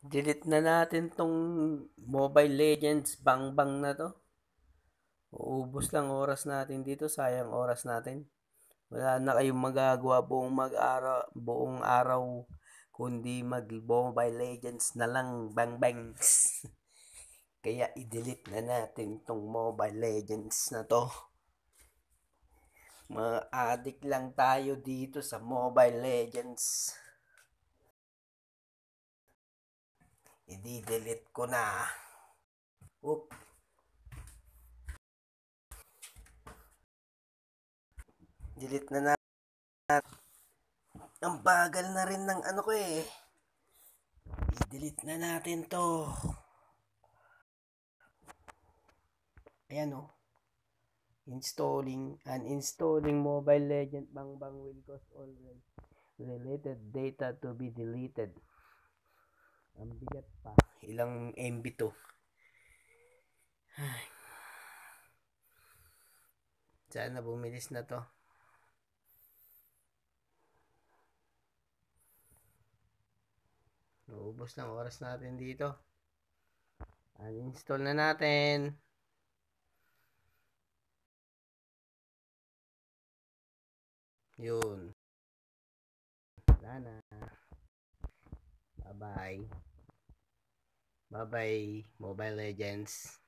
Delete na natin tong Mobile Legends bang-bang na to. Uubos lang oras natin dito, sayang oras natin. Wala na kayong magagawa buong araw kundi mag Mobile Legends na lang bang-bangs. Kaya i-delete na natin tong Mobile Legends na to. Mga addict lang tayo dito sa Mobile Legends. I-delete ko na. Oop, delete na natin. Ang bagal na rin ng ano ko eh. I-delete na natin to. Ayan oh. Uninstalling Mobile Legend Bang will cause all related data to be deleted. Ang bigat pa. Ilang MB to. Sana bumilis na to. Naubos lang oras natin dito. Uninstall na natin. Yun. Wala na. Bye-bye. Bye-bye, Mobile Legends.